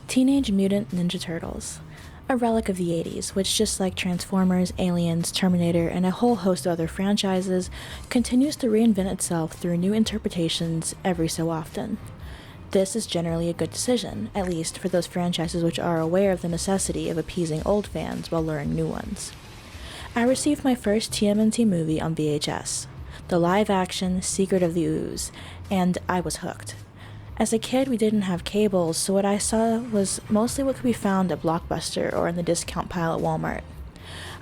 Teenage Mutant Ninja Turtles, a relic of the 80s, which just like Transformers, Aliens, Terminator, and a whole host of other franchises, continues to reinvent itself through new interpretations every so often. This is generally a good decision, at least for those franchises which are aware of the necessity of appeasing old fans while luring new ones. I received my first TMNT movie on VHS, the live-action Secret of the Ooze, and I was hooked. As a kid, we didn't have cables, so what I saw was mostly what could be found at Blockbuster or in the discount pile at Walmart.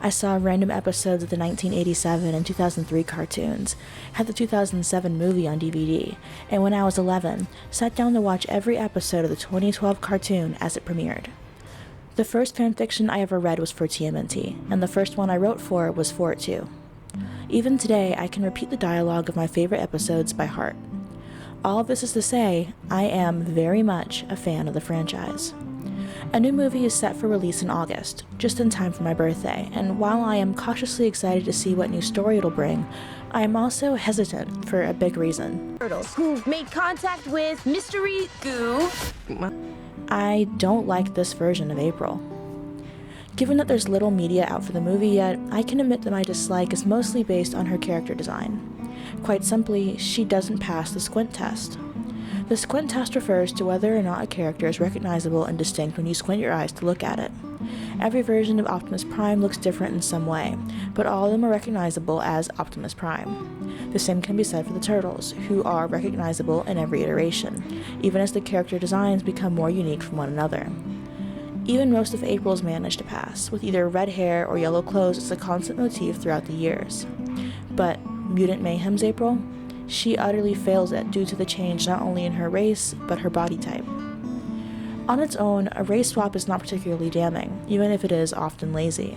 I saw random episodes of the 1987 and 2003 cartoons, had the 2007 movie on DVD, and when I was 11, sat down to watch every episode of the 2012 cartoon as it premiered. The first fanfiction I ever read was for TMNT, and the first one I wrote for was for it too. Even today, I can repeat the dialogue of my favorite episodes by heart. All of this is to say, I am very much a fan of the franchise. A new movie is set for release in August, just in time for my birthday, and while I am cautiously excited to see what new story it'll bring, I am also hesitant for a big reason. Turtles who've made contact with mystery goo. I don't like this version of April. Given that there's little media out for the movie yet, I can admit that my dislike is mostly based on her character design. Quite simply, she doesn't pass the squint test. The squint test refers to whether or not a character is recognizable and distinct when you squint your eyes to look at it. Every version of Optimus Prime looks different in some way, but all of them are recognizable as Optimus Prime. The same can be said for the Turtles, who are recognizable in every iteration, even as the character designs become more unique from one another. Even most of April's managed to pass, with either red hair or yellow clothes as a constant motif throughout the years. But Mutant Mayhem's April? She utterly fails it due to the change not only in her race, but her body type. On its own, a race swap is not particularly damning, even if it is often lazy.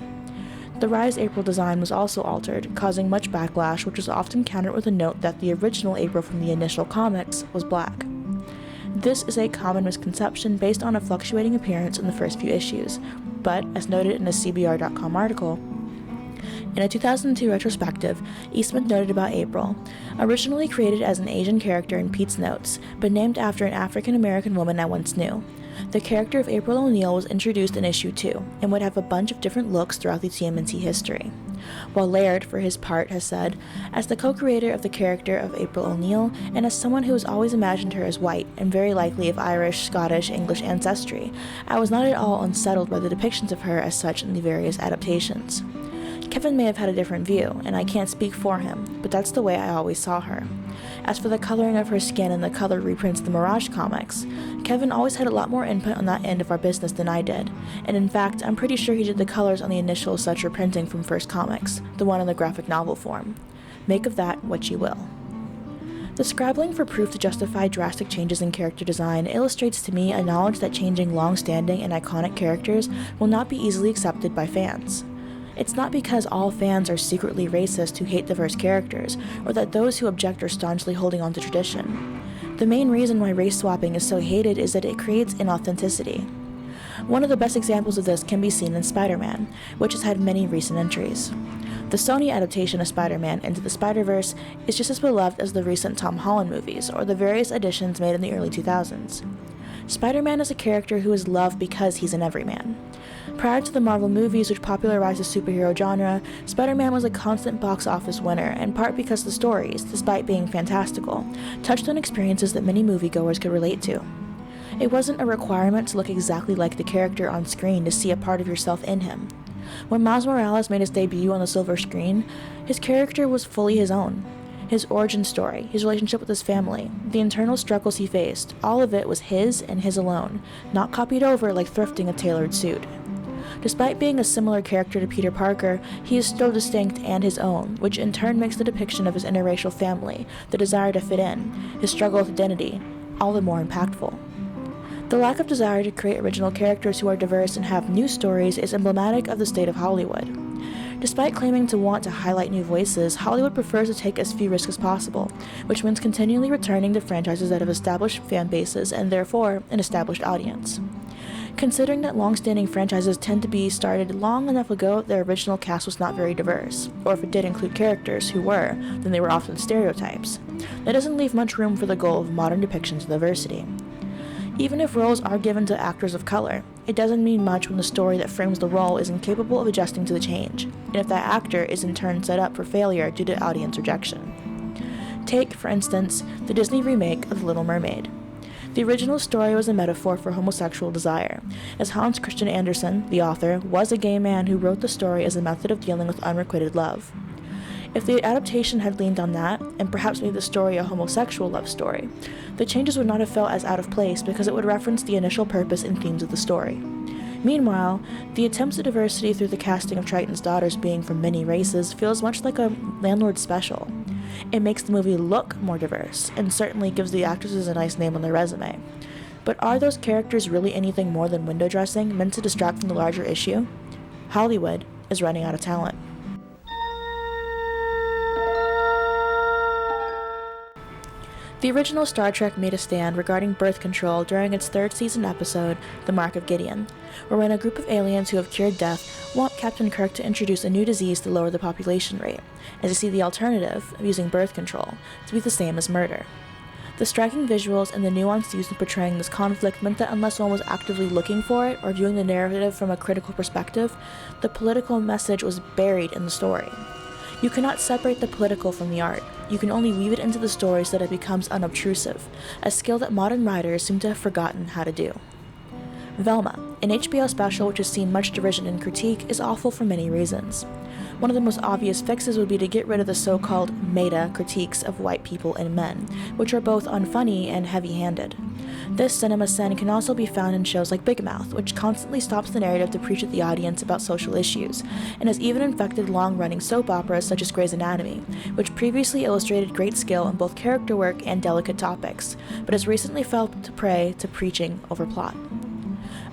The Rise April design was also altered, causing much backlash, which was often countered with a note that the original April from the initial comics was black. This is a common misconception based on a fluctuating appearance in the first few issues, but, as noted in a CBR.com article, in a 2002 retrospective, Eastman noted about April, originally created as an Asian character in Pete's notes, but named after an African-American woman I once knew. The character of April O'Neil was introduced in issue 2, and would have a bunch of different looks throughout the TMNT history. While Laird, for his part, has said, as the co-creator of the character of April O'Neil, and as someone who has always imagined her as white, and very likely of Irish, Scottish, English ancestry, I was not at all unsettled by the depictions of her as such in the various adaptations. Kevin may have had a different view, and I can't speak for him, but that's the way I always saw her. As for the coloring of her skin in the color reprints of the Mirage comics, Kevin always had a lot more input on that end of our business than I did, and in fact, I'm pretty sure he did the colors on the initial such reprinting from First Comics, the one in the graphic novel form. Make of that what you will. The scrabbling for proof to justify drastic changes in character design illustrates to me a knowledge that changing long-standing and iconic characters will not be easily accepted by fans. It's not because all fans are secretly racist who hate diverse characters, or that those who object are staunchly holding on to tradition. The main reason why race swapping is so hated is that it creates inauthenticity. One of the best examples of this can be seen in Spider-Man, which has had many recent entries. The Sony adaptation of Spider-Man Into the Spider-Verse is just as beloved as the recent Tom Holland movies, or the various editions made in the early 2000s. Spider-Man is a character who is loved because he's an everyman. Prior to the Marvel movies, which popularized the superhero genre, Spider-Man was a constant box office winner, in part because the stories, despite being fantastical, touched on experiences that many moviegoers could relate to. It wasn't a requirement to look exactly like the character on screen to see a part of yourself in him. When Miles Morales made his debut on the silver screen, his character was fully his own. His origin story, his relationship with his family, the internal struggles he faced, all of it was his and his alone, not copied over like thrifting a tailored suit. Despite being a similar character to Peter Parker, he is still distinct and his own, which in turn makes the depiction of his interracial family, the desire to fit in, his struggle with identity, all the more impactful. The lack of desire to create original characters who are diverse and have new stories is emblematic of the state of Hollywood. Despite claiming to want to highlight new voices, Hollywood prefers to take as few risks as possible, which means continually returning to franchises that have established fan bases and therefore an established audience. Considering that long-standing franchises tend to be started long enough ago, their original cast was not very diverse, or if it did include characters who were, then they were often stereotypes. That doesn't leave much room for the goal of modern depictions of diversity. Even if roles are given to actors of color, it doesn't mean much when the story that frames the role is incapable of adjusting to the change, and if that actor is in turn set up for failure due to audience rejection. Take, for instance, the Disney remake of The Little Mermaid. The original story was a metaphor for homosexual desire, as Hans Christian Andersen, the author, was a gay man who wrote the story as a method of dealing with unrequited love. If the adaptation had leaned on that, and perhaps made the story a homosexual love story, the changes would not have felt as out of place because it would reference the initial purpose and themes of the story. Meanwhile, the attempts at diversity through the casting of Triton's daughters being from many races feels much like a landlord special. It makes the movie look more diverse, and certainly gives the actresses a nice name on their resume. But are those characters really anything more than window dressing meant to distract from the larger issue? Hollywood is running out of talent. The original Star Trek made a stand regarding birth control during its third season episode, The Mark of Gideon, wherein a group of aliens who have cured death want Captain Kirk to introduce a new disease to lower the population rate, as they see the alternative of using birth control to be the same as murder. The striking visuals and the nuance used in portraying this conflict meant that unless one was actively looking for it or viewing the narrative from a critical perspective, the political message was buried in the story. You cannot separate the political from the art. You can only weave it into the story so that it becomes unobtrusive, a skill that modern writers seem to have forgotten how to do. Velma, an HBO special which has seen much derision and critique, is awful for many reasons. One of the most obvious fixes would be to get rid of the so-called meta critiques of white people and men, which are both unfunny and heavy-handed. This cinema sin can also be found in shows like Big Mouth, which constantly stops the narrative to preach at the audience about social issues, and has even infected long-running soap operas such as Grey's Anatomy, which previously illustrated great skill in both character work and delicate topics, but has recently fell prey to preaching over plot.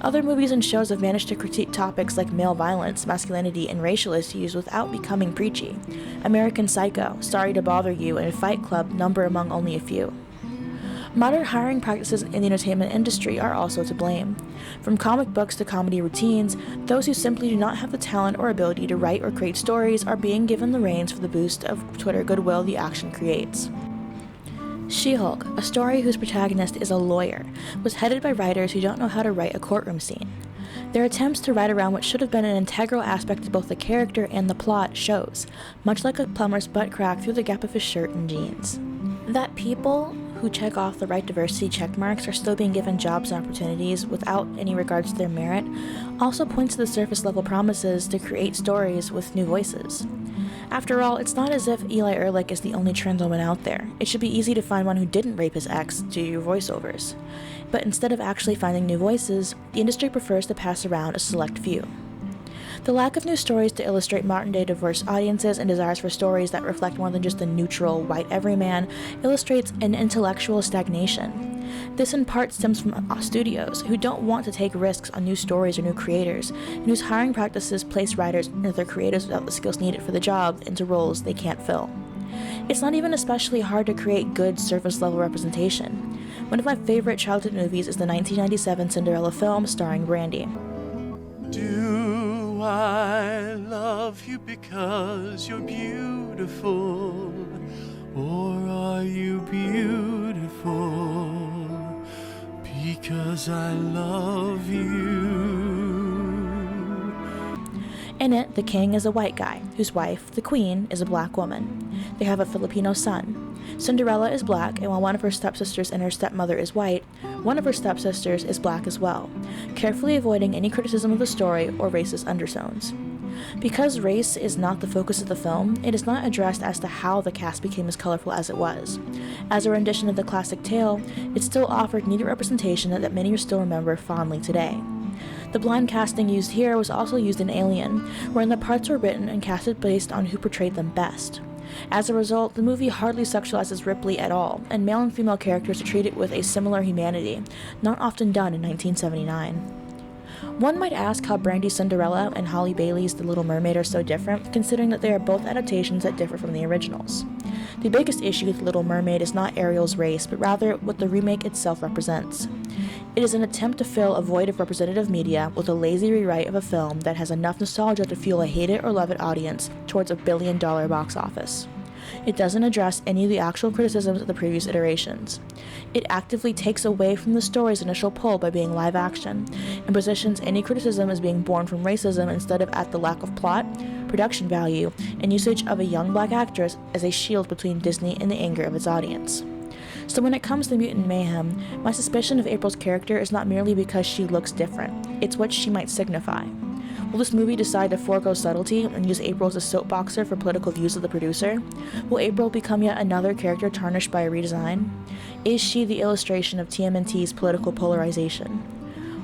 Other movies and shows have managed to critique topics like male violence, masculinity, and racial issues without becoming preachy. American Psycho, Sorry to Bother You, and Fight Club number among only a few. Modern hiring practices in the entertainment industry are also to blame. From comic books to comedy routines, those who simply do not have the talent or ability to write or create stories are being given the reins for the boost of Twitter goodwill the action creates. She-Hulk, a story whose protagonist is a lawyer, was headed by writers who don't know how to write a courtroom scene. Their attempts to write around what should have been an integral aspect of both the character and the plot shows, much like a plumber's butt crack through the gap of his shirt and jeans. That people who check off the right diversity checkmarks are still being given jobs and opportunities without any regards to their merit also points to the surface-level promises to create stories with new voices. After all, it's not as if Eli Erlich is the only trans woman out there. It should be easy to find one who didn't rape his ex to do your voiceovers. But instead of actually finding new voices, the industry prefers to pass around a select few. The lack of new stories to illustrate modern-day diverse audiences and desires for stories that reflect more than just the neutral, white everyman illustrates an intellectual stagnation. This in part stems from studios who don't want to take risks on new stories or new creators, and whose hiring practices place writers and other creators without the skills needed for the job into roles they can't fill. It's not even especially hard to create good surface-level representation. One of my favorite childhood movies is the 1997 Cinderella film starring Brandy. Do I love you because you're beautiful, or are you beautiful because I love you? In it, the king is a white guy, whose wife, the queen, is a black woman. They have a Filipino son. Cinderella is black, and while one of her stepsisters and her stepmother is white, one of her stepsisters is black as well, carefully avoiding any criticism of the story or racist undertones. Because race is not the focus of the film, it is not addressed as to how the cast became as colorful as it was. As a rendition of the classic tale, it still offered needed representation that many still remember fondly today. The blind casting used here was also used in Alien, wherein the parts were written and casted based on who portrayed them best. As a result, the movie hardly sexualizes Ripley at all, and male and female characters are treated with a similar humanity, not often done in 1979. One might ask how Brandy's Cinderella and Halle Bailey's The Little Mermaid are so different, considering that they are both adaptations that differ from the originals. The biggest issue with Little Mermaid is not Ariel's race, but rather what the remake itself represents. It is an attempt to fill a void of representative media with a lazy rewrite of a film that has enough nostalgia to fuel a hate it or love it audience towards $1 billion box office. It doesn't address any of the actual criticisms of the previous iterations. It actively takes away from the story's initial pull by being live action, and positions any criticism as being born from racism instead of at the lack of plot, production value, and usage of a young black actress as a shield between Disney and the anger of its audience. So when it comes to Mutant Mayhem, my suspicion of April's character is not merely because she looks different, it's what she might signify. Will this movie decide to forego subtlety and use April as a soapboxer for political views of the producer? Will April become yet another character tarnished by a redesign? Is she the illustration of TMNT's political polarization?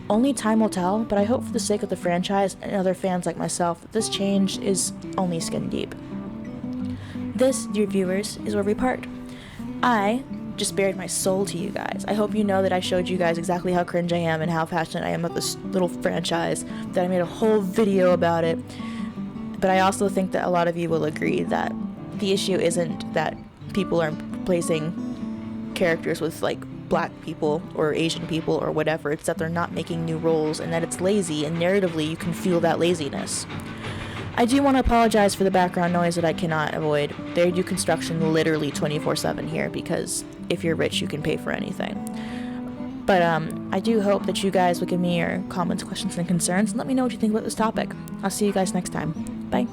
Only time will tell, but I hope for the sake of the franchise and other fans like myself that this change is only skin deep. This, dear viewers, is where we part. I just bared my soul to you guys. I hope you know that I showed you guys exactly how cringe I am and how passionate I am about this little franchise, that I made a whole video about it. But I also think that a lot of you will agree that the issue isn't that people are placing characters with like black people or Asian people or whatever. It's that they're not making new roles and that it's lazy, and narratively you can feel that laziness. I do want to apologize for the background noise that I cannot avoid. They do construction literally 24/7 here because if you're rich, you can pay for anything. But I do hope that you guys will give me your comments, questions, and concerns and let me know what you think about this topic. I'll see you guys next time. Bye.